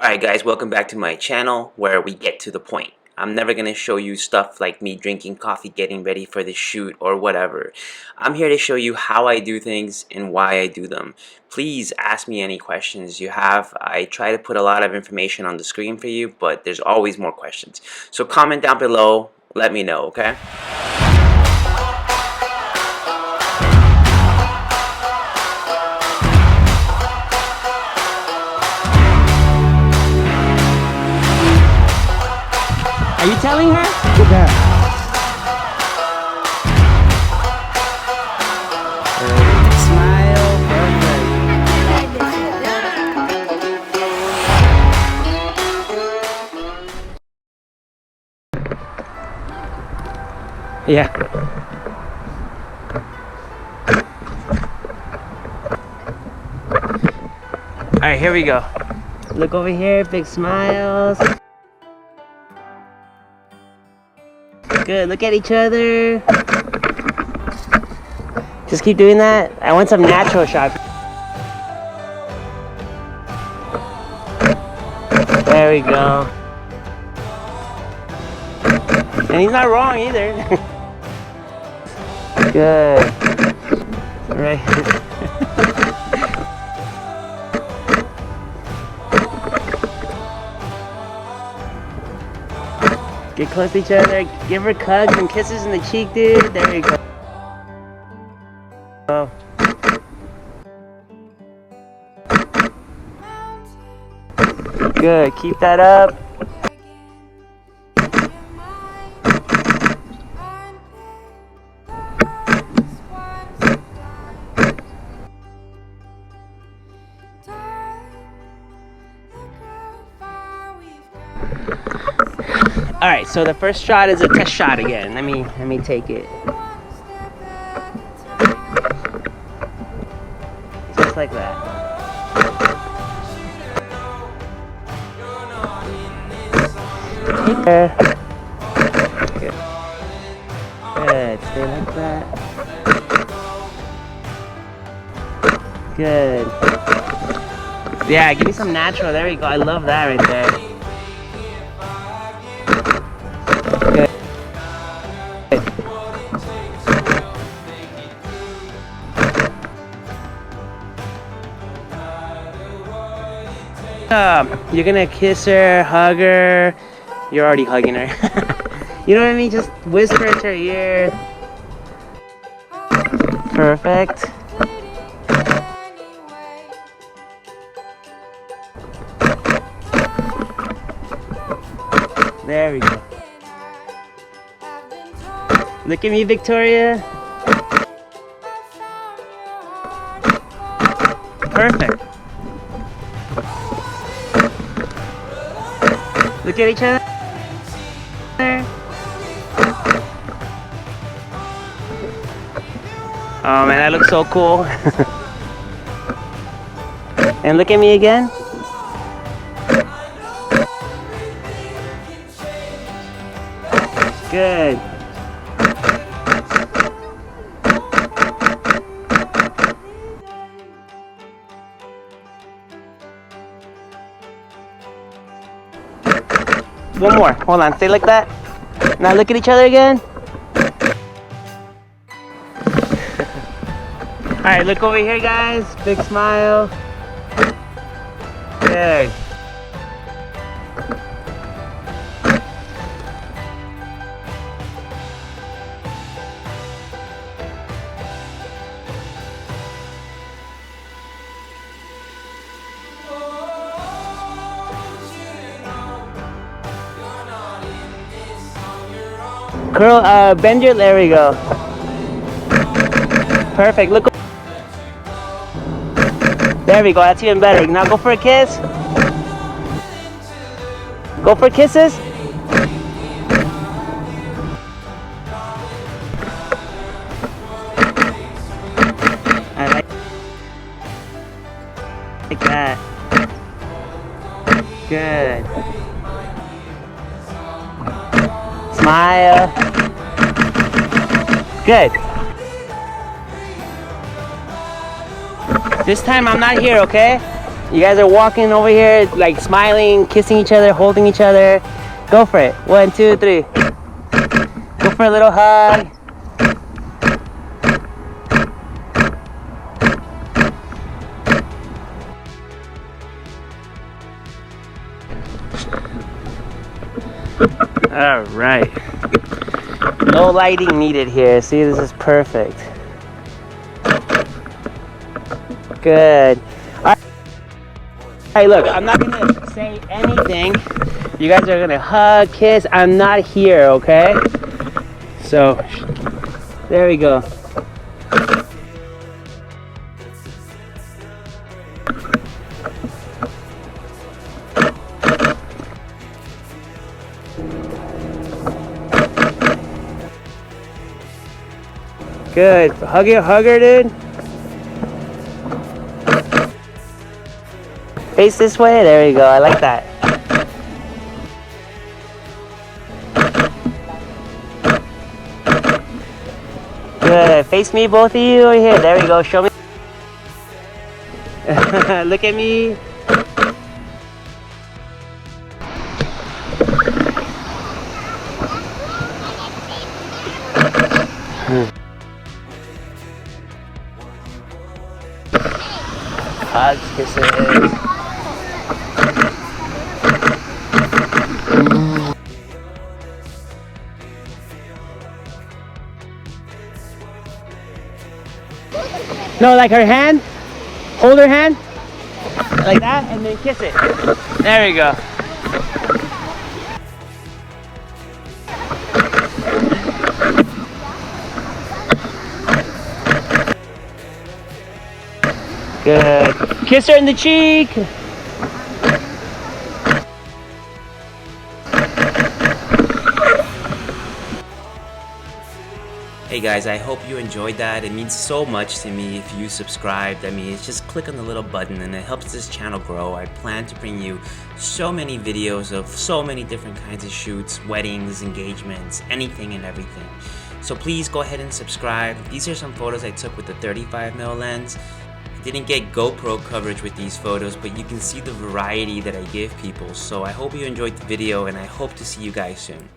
Alright guys, welcome back to my channel where we get to the point. I'm never going to show you stuff like me drinking coffee, getting ready for the shoot, or whatever. I'm here to show you how I do things and why I do them. Please ask me any questions you have. I try to put a lot of information on the screen for you, but there's always more questions. So comment down below, let me know, okay? Are you telling her? Yeah. Smile, perfect. Yeah. Alright, here we go. Look over here, big smiles. Good, look at each other. Just keep doing that. I want some natural shots. There we go. And he's not wrong either. Good. Right. Get close to each other. Give her hugs and kisses in the cheek, dude. There you go. Oh. Good. Keep that up. All right, so the first shot is a test shot again. Let me take it. Just like that. Take care. Good. Good. Stay like that. Good. Yeah, give me some natural. There we go. I love that right there. You're gonna kiss her, hug her. You're already hugging her. You know what I mean? Just whisper into her ear. Perfect. There we go. Look at me, Victoria. Perfect. Look at each other. Oh man, that looks so cool. And look at me again. Good. One more. Hold on. Stay like that. Now look at each other again. Alright, look over here, guys. Big smile. Good. Curl, bend your, there we go. Perfect, look. There we go, that's even better. Now go for a kiss. Go for kisses. I like that. Good. Smile. Good. This time I'm not here, okay? You guys are walking over here, like smiling, kissing each other, holding each other. Go for it. 1, 2, 3. Go for a little hug. All right. No lighting needed here. See, this is perfect. Good. All right, look, I'm not gonna say anything. You guys are gonna hug, kiss. I'm not here, okay? So, there we go. Good. Hug her, dude. Face this way. There we go. I like that. Good. Face me, both of you over here. There we go. Show me. Look at me. Hugs, kisses. No, like her hand. Hold her hand. Like that, and then kiss it. There we go. Good. Kiss her in the cheek. Hey guys, I hope you enjoyed that. It means so much to me if you subscribed. I mean, it's just click on the little button and it helps this channel grow. I plan to bring you so many videos of so many different kinds of shoots, weddings, engagements, anything and everything. So please go ahead and subscribe. These are some photos I took with the 35mm lens. I didn't get GoPro coverage with these photos, but you can see the variety that I give people. So I hope you enjoyed the video and I hope to see you guys soon.